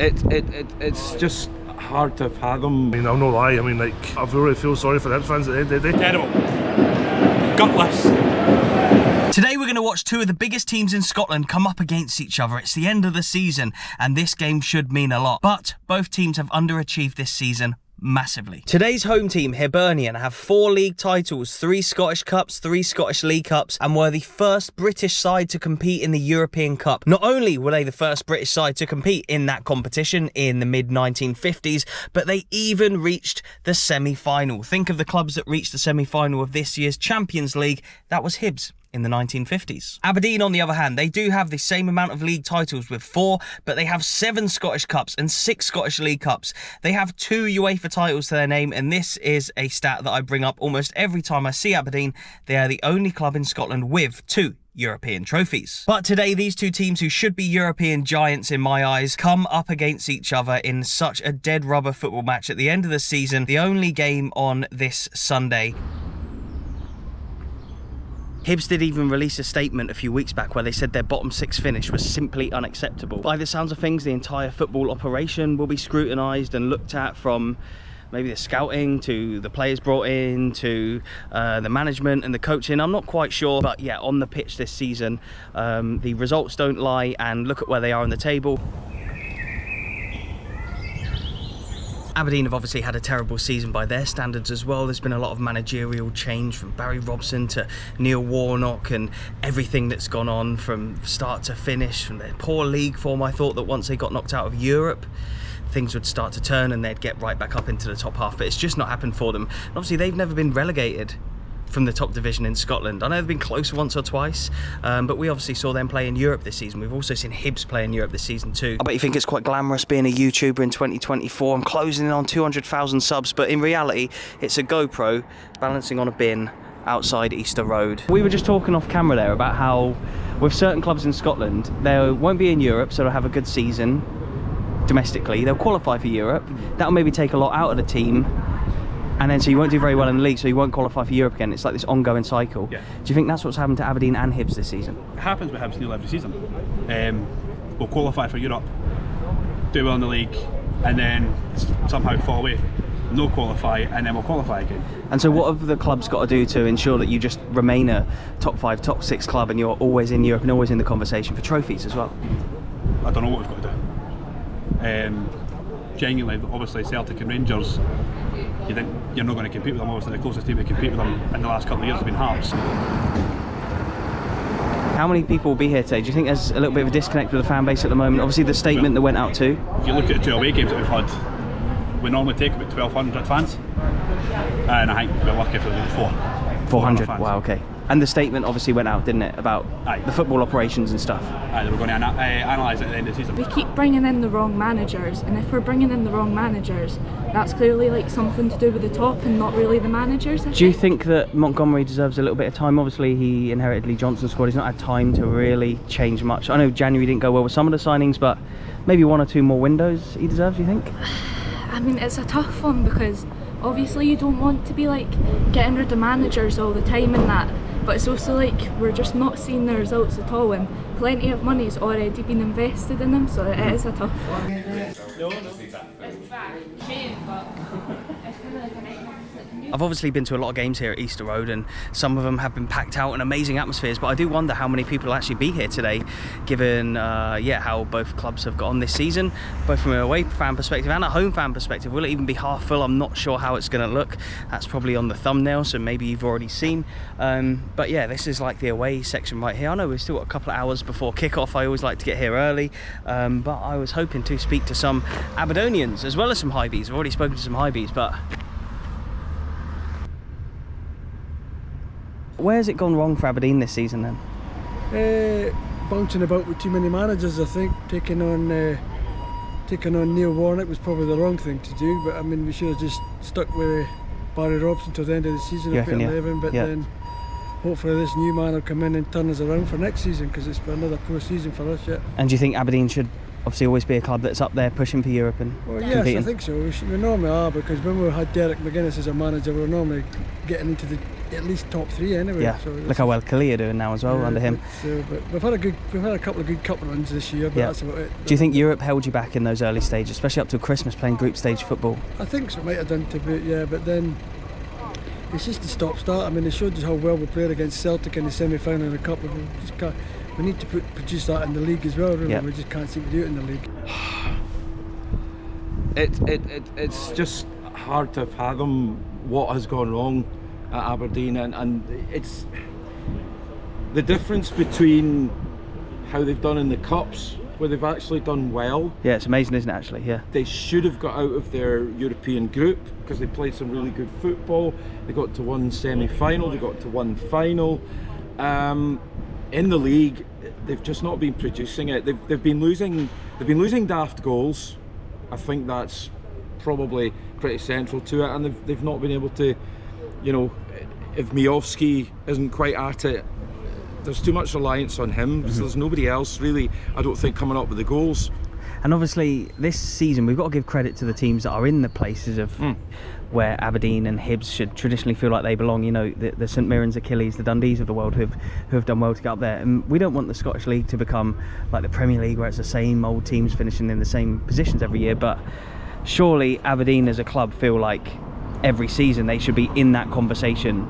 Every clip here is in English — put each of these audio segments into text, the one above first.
It's just hard to fathom. I mean, I'll no lie. I mean, like, I really feel sorry for the Hibs fans at the end of the day. Terrible. Gutless. Today we're going to watch two of the biggest teams in Scotland come up against each other. It's the end of the season and this game should mean a lot. But both teams have underachieved this season massively. Today's home team, Hibernian, have 4 league titles, 3 Scottish Cups, 3 Scottish League Cups, and were the first British side to compete in the European Cup. Not only were they the first British side to compete in that competition in the mid-1950s, but they even reached the semi-final. Think of the clubs that reached the semi-final of this year's Champions League. That was Hibs in the 1950s. Aberdeen, on the other hand, they do have the same amount of league titles with 4, but they have 7 Scottish Cups and 6 Scottish League Cups. They have 2 UEFA titles to their name, and this is a stat that I bring up almost every time I see Aberdeen. They are the only club in Scotland with 2 European trophies. But today, these two teams, who should be European giants in my eyes, come up against each other in such a dead rubber football match at the end of the season, the only game on this Sunday. Hibs did even release a statement a few weeks back where they said their bottom 6 finish was simply unacceptable. By the sounds of things, the entire football operation will be scrutinised and looked at, from maybe the scouting to the players brought in to the management and the coaching. I'm not quite sure, but yeah, on the pitch this season, the results don't lie, and look at where they are on the table. Aberdeen have obviously had a terrible season by their standards as well. There's been a lot of managerial change, from Barry Robson to Neil Warnock, and everything that's gone on from start to finish, from their poor league form. I thought that once they got knocked out of Europe, things would start to turn and they'd get right back up into the top half, but it's just not happened for them. And obviously they've never been relegated from the top division in Scotland. I know they've been close once or twice, but we obviously saw them play in Europe this season. We've also seen Hibs play in Europe this season too. I bet you think it's quite glamorous being a YouTuber in 2024. I'm closing in on 200,000 subs, but in reality, it's a GoPro balancing on a bin outside Easter Road. We were just talking off camera there about how with certain clubs in Scotland, they won't be in Europe, so they'll have a good season domestically. They'll qualify for Europe. That'll maybe take a lot out of the team, and then so you won't do very well in the league, so you won't qualify for Europe again. It's like this ongoing cycle. Yeah. Do you think that's what's happened to Aberdeen and Hibs this season? It happens with Hibs nearly every season. We'll qualify for Europe, do well in the league, and then somehow fall away. No qualify, and then we'll qualify again. And so what have the clubs got to do to ensure that you just remain a top 5, top 6 club, and you're always in Europe and always in the conversation for trophies as well? I don't know what we've got to do. Genuinely, obviously Celtic and Rangers, you think you're not going to compete with them. Obviously the closest team to compete with them in the last couple of years has been Hearts. How many people will be here today? Do you think there's a little bit of a disconnect with the fan base at the moment? Obviously the statement that went out too. If you look at the 2 away games that we've had, we normally take about 1,200 fans, and I think we're lucky if there's 400 fans. Wow, okay. And the statement obviously went out, didn't it, about the football operations and stuff? They were going to analyse it at the end of the season. We keep bringing in the wrong managers, and if we're bringing in the wrong managers, that's clearly like something to do with the top and not really the managers. Do you think that Montgomery deserves a little bit of time? Obviously he inherited Lee Johnson's squad. He's not had time to really change much. I know January didn't go well with some of the signings, but maybe 1 or 2 more windows he deserves, you think? I mean, it's a tough one, because obviously you don't want to be like getting rid of managers all the time and that, but it's also like we're just not seeing the results at all, and plenty of money's already been invested in them, so it is a tough one. I've obviously been to a lot of games here at Easter Road, and some of them have been packed out and amazing atmospheres, but I do wonder how many people will actually be here today, given how both clubs have got on this season, both from an away fan perspective and a home fan perspective. Will it even be half full? I'm not sure how it's going to look. That's probably on the thumbnail, so maybe you've already seen. But yeah, this is like the away section right here. I know we've still got a couple of hours before kick-off. I always like to get here early, but I was hoping to speak to some Aberdonians as well as some Hibs. I've already spoken to some Hibs, but where's it gone wrong for Aberdeen this season then? Bouncing about with too many managers, I think. Taking on Neil Warnock was probably the wrong thing to do, but I mean we should have just stuck with Barry Robson till the end of the season at 11, but then hopefully this new man will come in and turn us around for next season, because it's been another poor season for us yet. And do you think Aberdeen should obviously always be a club that's up there pushing for Europe and Yes, competing? I think so. We normally are, because when we had Derek McGuinness as a manager, we were normally getting into the at least top 3 anyway. Yeah, so look how well Khalil are doing now as well under him. But we've had a couple of good cup runs this year, but that's about it. Do you think Europe held you back in those early stages, especially up till Christmas, playing group stage football? I think so, might have done to boot, yeah, but then it's just the stop-start. I mean, it showed us how well we played against Celtic in the semi-final in the cup. We need to produce that in the league as well, really. We just can't seem to do it in the league. It's just hard to fathom what has gone wrong at Aberdeen, and it's the difference between how they've done in the cups, where they've actually done well. Yeah, it's amazing, isn't it, actually? Yeah. They should have got out of their European group because they played some really good football. They got to one semi-final, they got to one final. In the league, they've just not been producing it. They've been losing daft goals. I think that's probably pretty central to it, and they've not been able to, you know, if Miovski isn't quite at it, there's too much reliance on him because there's nobody else really, I don't think, coming up with the goals. And obviously this season we've got to give credit to the teams that are in the places of where Aberdeen and Hibs should traditionally feel like they belong. You know, the St Mirrens, Achilles, the Dundees of the world who have done well to get up there. And we don't want the Scottish League to become like the Premier League where it's the same old teams finishing in the same positions every year, but surely Aberdeen as a club feel like every season they should be in that conversation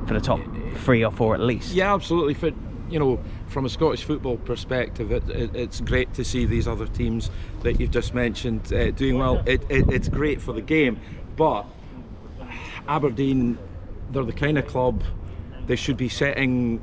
for the top 3 or 4 at least. Yeah, absolutely. For, you know, from a Scottish football perspective, it's great to see these other teams that you've just mentioned doing well. It's great for the game, but Aberdeen, they're the kind of club they should be setting,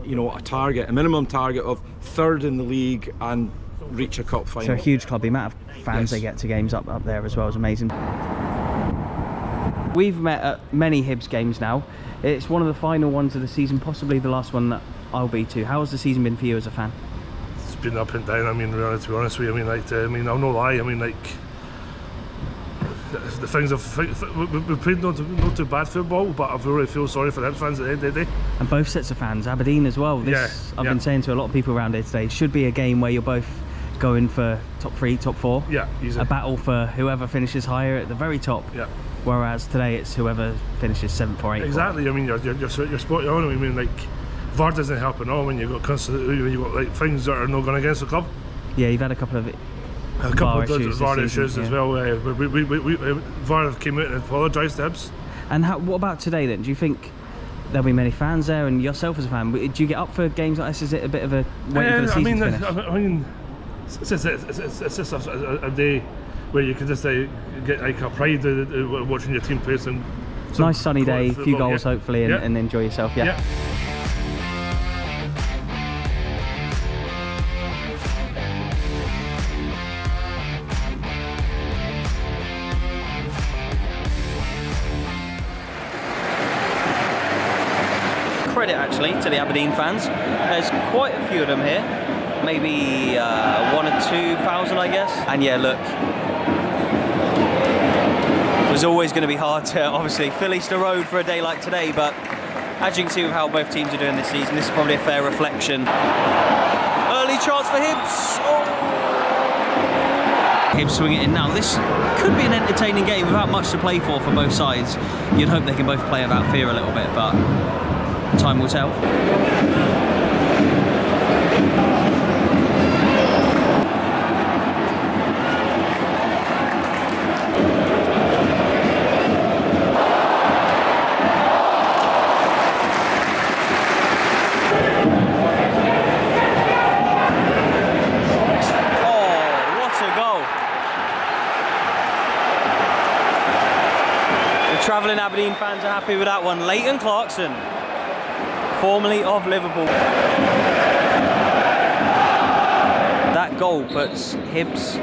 you know, a minimum target of 3rd in the league and reach a cup final. So a huge club. The amount of fans they get to games up there as well is amazing. We've met at many Hibs games now. It's one of the final ones of the season, possibly the last one that I'll be to. How has the season been for you as a fan? It's been up and down. I mean, really, to be honest with you, I'll no lie. I mean, like, the things we played not too bad football, but I really feel sorry for the Hibs fans at the end of the day. And both sets of fans, Aberdeen as well. I've been saying to a lot of people around here today, should be a game where you're both going for top 3, top 4. Yeah, easy. A battle for whoever finishes higher at the very top. Yeah. Whereas today it's whoever finishes 7th or 8th. Exactly. I mean, you're spot on. I mean, like, VAR doesn't help at all when you've got like things that are not going against the club. Yeah, you've had a couple of VAR issues as well. VAR have came out and apologised to Hibs. And what about today then? Do you think there'll be many fans there, and yourself as a fan, do you get up for games like this? Is it a bit of a waiting for the season to finish? I mean, it's just a day where you can just get like a pride watching your team play some nice sunny day, a few goals hopefully, and enjoy yourself. Credit actually to the Aberdeen fans. There's quite a few of them here, maybe 1,000 or 2,000 I guess. And yeah, look, it was always going to be hard to obviously fill Easter Road for a day like today, but as you can see with how both teams are doing this season, this is probably a fair reflection. Early chance for Hibs. Hibs swing it in now. This could be an entertaining game without much to play for both sides. You'd hope they can both play without fear a little bit, but time will tell. Travelling Aberdeen fans are happy with that one. Leighton Clarkson, formerly of Liverpool. That goal puts Hibs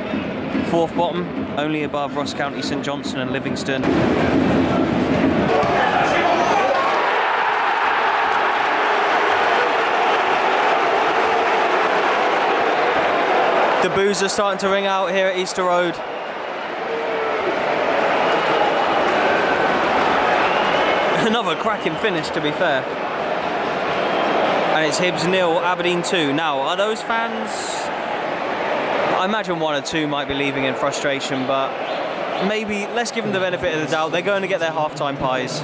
4th bottom, only above Ross County, St Johnstone and Livingston. The boos are starting to ring out here at Easter Road. Another cracking finish, to be fair. And it's Hibs 0, Aberdeen 2. Now, are those fans... I imagine one or two might be leaving in frustration, but maybe let's give them the benefit of the doubt. They're going to get their half-time pies.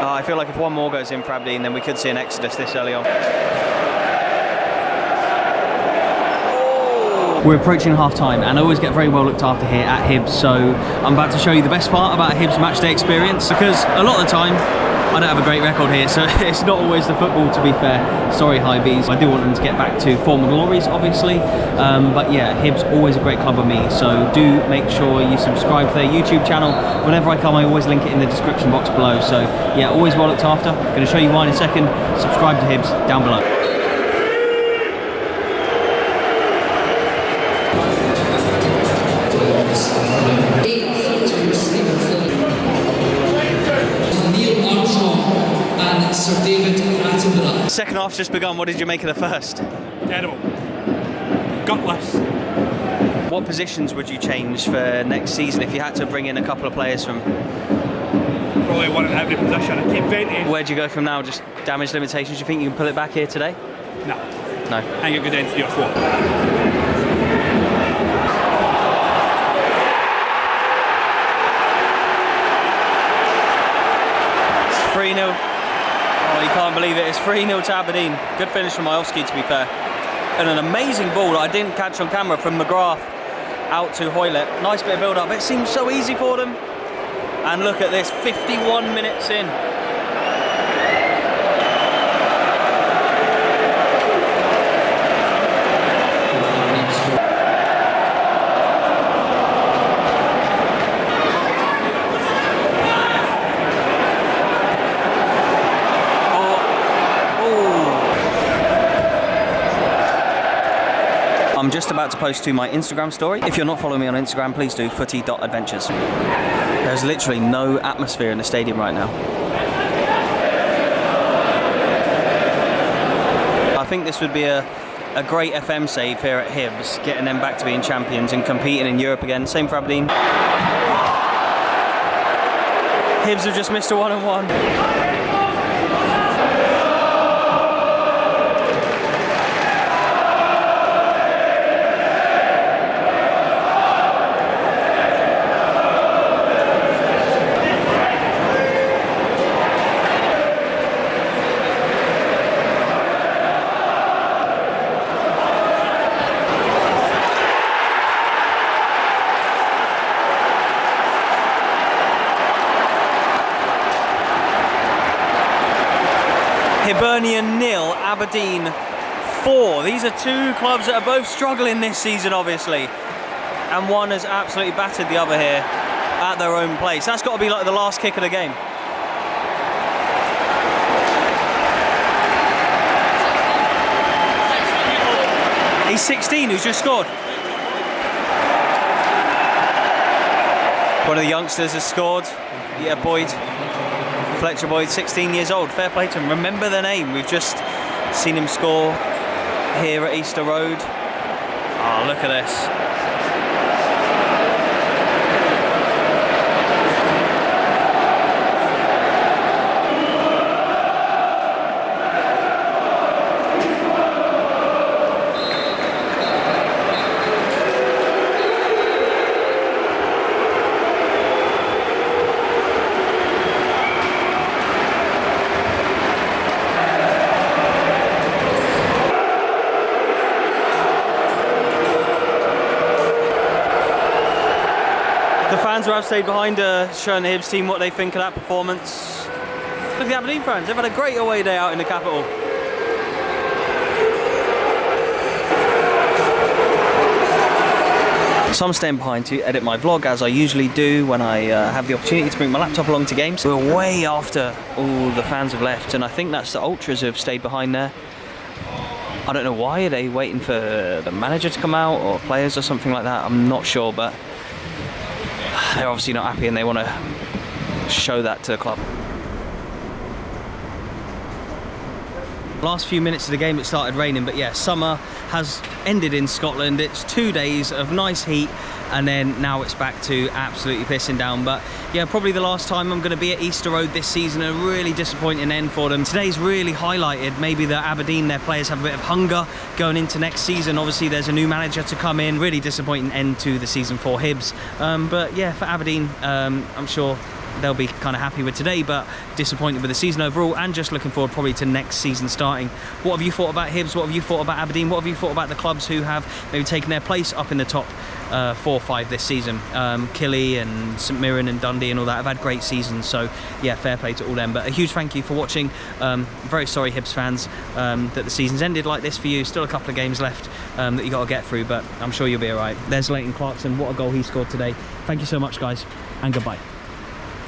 I feel like if one more goes in for Aberdeen, then we could see an exodus this early on. We're approaching half-time, and I always get very well looked after here at Hibs, so I'm about to show you the best part about a Hibs matchday experience, because a lot of the time I don't have a great record here, so it's not always the football, to be fair. Sorry, Hibs. I do want them to get back to former glories, obviously, but yeah, Hibs always a great club with me, so do make sure you subscribe to their YouTube channel. Whenever I come, I always link it in the description box below, so yeah, always well looked after. I'm going to show you why in a second. Subscribe to Hibs down below. Second half's just begun. What did you make of the first? Terrible. Gutless. What positions would you change for next season if you had to bring in a couple of players from? Probably one in every position. Keep venting. Where do you go from now? Just damage limitations? Do you think you can pull it back here today? No. No. I think it could go down 3 or 4. It's 3-0. Oh, you can't believe it. It's 3-0 to Aberdeen. Good finish from Majowski, to be fair. And an amazing ball that I didn't catch on camera from McGrath out to Hoylett. Nice bit of build-up. It seems so easy for them. And look at this, 51 minutes in. I'm just about to post to my Instagram story. If you're not following me on Instagram, please do, footy.adventures. There's literally no atmosphere in the stadium right now. I think this would be a great FM save here at Hibs, getting them back to being champions and competing in Europe again. Same for Aberdeen. Hibs have just missed a 1-on-1. Hibernian 0, Aberdeen 4. These are two clubs that are both struggling this season, obviously. And one has absolutely battered the other here at their own place. That's got to be like the last kick of the game. He's 16, who's just scored. One of the youngsters has scored. Yeah, Boyd. Fletcher Boyd, 16 years old. Fair play to him. Remember the name. We've just seen him score here at Easter Road. Oh, look at this. The fans who have stayed behind are showing the Hibs team what they think of that performance. Look at the Aberdeen fans, they've had a great away day out in the capital. So I'm staying behind to edit my vlog, as I usually do when I have the opportunity to bring my laptop along to games. We're way after all the fans have left, and I think that's the ultras who have stayed behind there. I don't know why. Are they waiting for the manager to come out, or players or something like that? I'm not sure, but they're obviously not happy and they want to show that to the club. last few minutes of the game it started raining, but yeah, summer has ended in Scotland. It's 2 days of nice heat, and then now it's back to absolutely pissing down. But yeah, probably the last time I'm going to be at Easter Road this season. A really disappointing end for them. Today's really highlighted maybe that Aberdeen, their players have a bit of hunger going into next season. Obviously there's a new manager to come in. Really disappointing end to the season for Hibs. But yeah, for Aberdeen, I'm sure they'll be kind of happy with today, but disappointed with the season overall, and just looking forward probably to next season starting. What have you thought about Hibs? What have you thought about Aberdeen? What have you thought about the clubs who have maybe taken their place up in the top 4 or 5 this season? Killy and St Mirren and Dundee and all that have had great seasons, so yeah, fair play to all them. But a huge thank you for watching. Very sorry, Hibs fans, that the season's ended like this for you. Still a couple of games left that you got to get through, but I'm sure you'll be all right. There's Leighton Clarkson. What a goal he scored today. Thank you so much, guys, and goodbye.